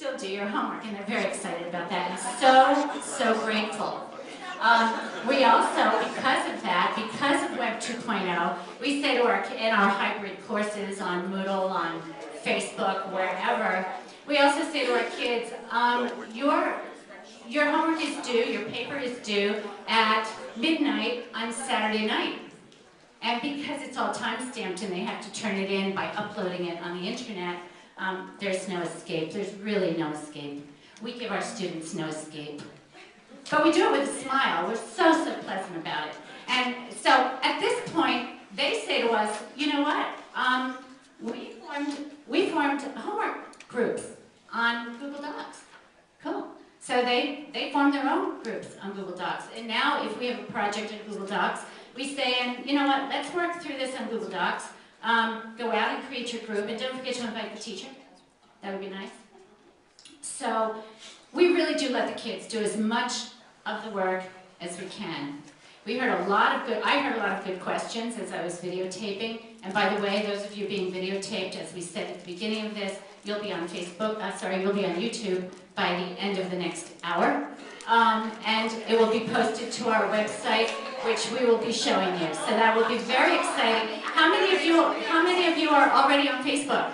still do your homework, and they're very excited about that, and so grateful. We also, because of that, because of Web 2.0, we say to in our hybrid courses on Moodle, on Facebook, wherever, we also say to our kids, your homework is due, your paper is due at midnight on Saturday night. And because it's all time-stamped and they have to turn it in by uploading it on the internet, there's no escape. There's really no escape. We give our students no escape. But we do it with a smile. We're so pleasant about it. And so at this point, they say to us, you know what? We formed homework groups on Google Docs. Cool. So they formed their own groups on Google Docs. And now if we have a project in Google Docs, we say, and you know what, let's work through this on Google Docs. Go out and create your group, and don't forget to invite the teacher. That would be nice. So we really do let the kids do as much of the work as we can. I heard a lot of good questions as I was videotaping. And by the way, those of you being videotaped, as we said at the beginning of this, you'll be on you'll be on YouTube by the end of the next hour. And it will be posted to our website, which we will be showing you. So that will be very exciting. How many of you are already on Facebook?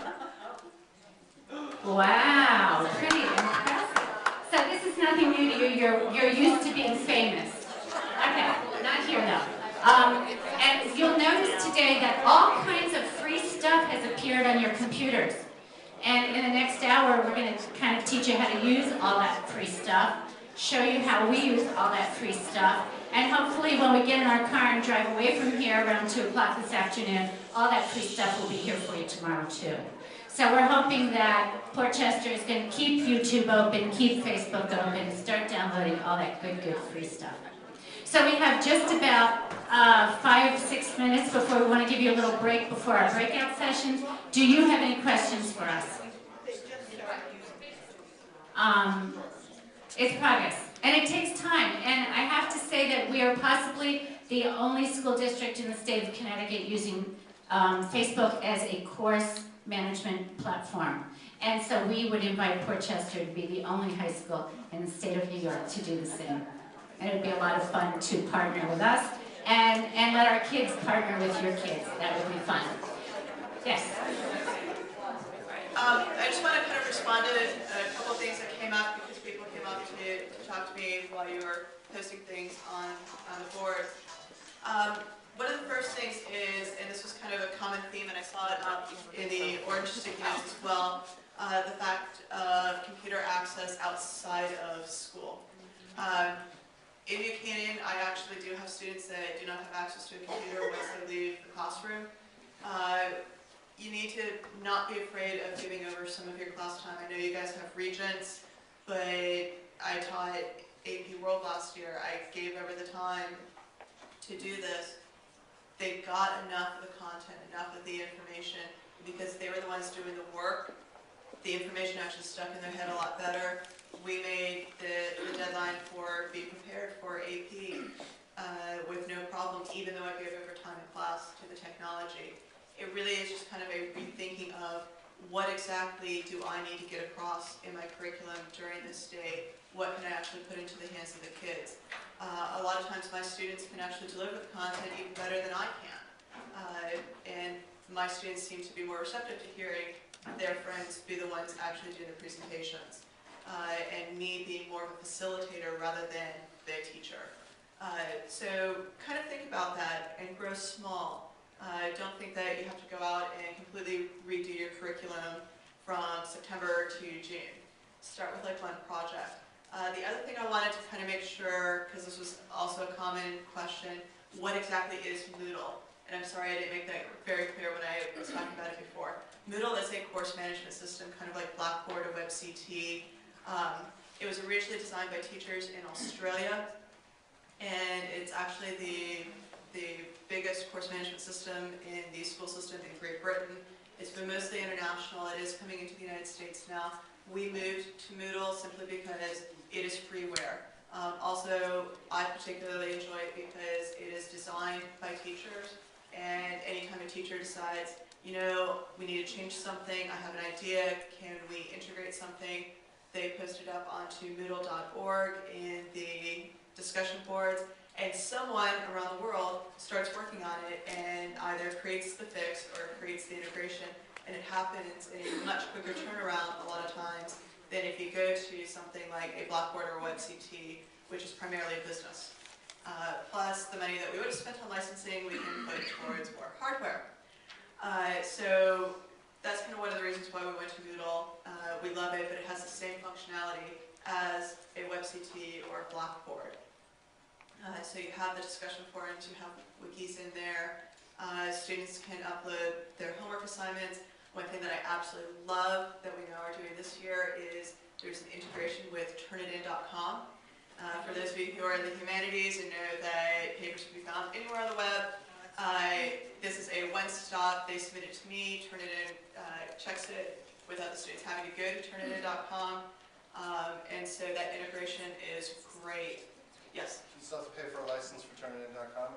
Wow, pretty impressive. So this is nothing new to you. You're used to being famous. Okay, not here though. And you'll notice today that all kinds of free stuff has appeared on your computers. And in the next hour, we're going to kind of teach you how to use all that free stuff, show you how we use all that free stuff, and hopefully when we get in our car and drive away from here around 2 o'clock this afternoon, all that free stuff will be here for you tomorrow too. So we're hoping that Portchester is going to keep YouTube open, keep Facebook open, start downloading all that good free stuff. So we have just about 5-6 minutes before we want to give you a little break before our breakout sessions. Do you have any questions for us? It's progress, and it takes time. And I have to say that we are possibly the only school district in the state of Connecticut using Facebook as a course management platform. And so we would invite Portchester to be the only high school in the state of New York to do the same. And it would be a lot of fun to partner with us and let our kids partner with your kids. That would be fun. Yes? I just want to kind of respond to a couple of things that came up because people came up to talk to me while you were posting things on the board. One of the first things is, and this was kind of a common theme, and I saw it up in the orange sticky notes as well, the fact of computer access outside of school. In Buchanan, I actually do have students that do not have access to a computer once they leave the classroom. You need to not be afraid of giving over some of your class time. I know you guys have regents, but I taught AP World last year. I gave over the time to do this. They got enough of the content, enough of the information, because they were the ones doing the work. The information actually stuck in their head a lot better. We made the deadline for being prepared for AP with no problem, even though I gave over time in class to the technology. It really is just kind of a rethinking of what exactly do I need to get across in my curriculum during this day? What can I actually put into the hands of the kids? A lot of times my students can actually deliver the content even better than I can. And my students seem to be more receptive to hearing their friends be the ones actually doing the presentations. And me being more of a facilitator rather than the teacher. So kind of think about that and grow small. Don't think that you have to go out and completely redo your curriculum from September to June. Start with like one project. The other thing I wanted to kind of make sure, because this was also a common question, what exactly is Moodle? And I'm sorry I didn't make that very clear when I was talking about it before. Moodle is a course management system, kind of like Blackboard or WebCT. It was originally designed by teachers in Australia, and it's actually the biggest course management system in the school system in Great Britain. It's been mostly international. It is coming into the United States now. We moved to Moodle simply because it is freeware. Also, I particularly enjoy it because it is designed by teachers, and anytime a teacher decides, you know, we need to change something, I have an idea, can we integrate something, they posted up onto Moodle.org in the discussion boards, and someone around the world starts working on it and either creates the fix or creates the integration, and it happens in a much quicker turnaround a lot of times than if you go to something like a Blackboard or WebCT, which is primarily a business. Plus, the money that we would have spent on licensing, we can put towards more hardware. So that's kind of one of the reasons why we went to Moodle. We love it, but it has the same functionality as a WebCT or a Blackboard. So you have the discussion forums, you have wikis in there. Students can upload their homework assignments. One thing that I absolutely love that we now are doing this year is there's an integration with turnitin.com. For those of you who are in the humanities and know that papers can be found anywhere on the web, this is a one-stop. They submit it to me, Turnitin checks it without the students having to go to turnitin.com, and so that integration is great. Yes? Do you still have to pay for a license for turnitin.com?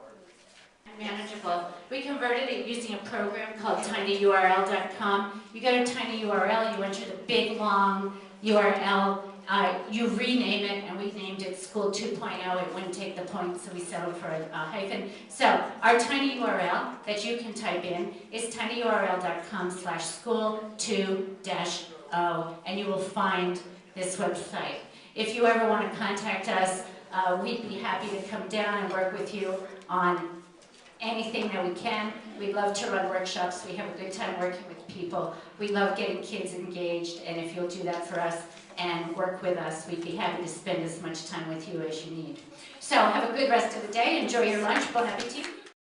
Manageable. We converted it using a program called tinyurl.com. You go to tinyurl, you enter the big long URL, you rename it, and we named it School 2.0. It wouldn't take the points, so we settled for a hyphen. So our tiny URL that you can type in is tinyurl.com/school2-0, and you will find this website. If you ever want to contact us, we'd be happy to come down and work with you on anything that we can. We love to run workshops. We have a good time working with people. We love getting kids engaged, and if you'll do that for us and work with us, we'd be happy to spend as much time with you as you need. So have a good rest of the day. Enjoy your lunch. Bon appetit.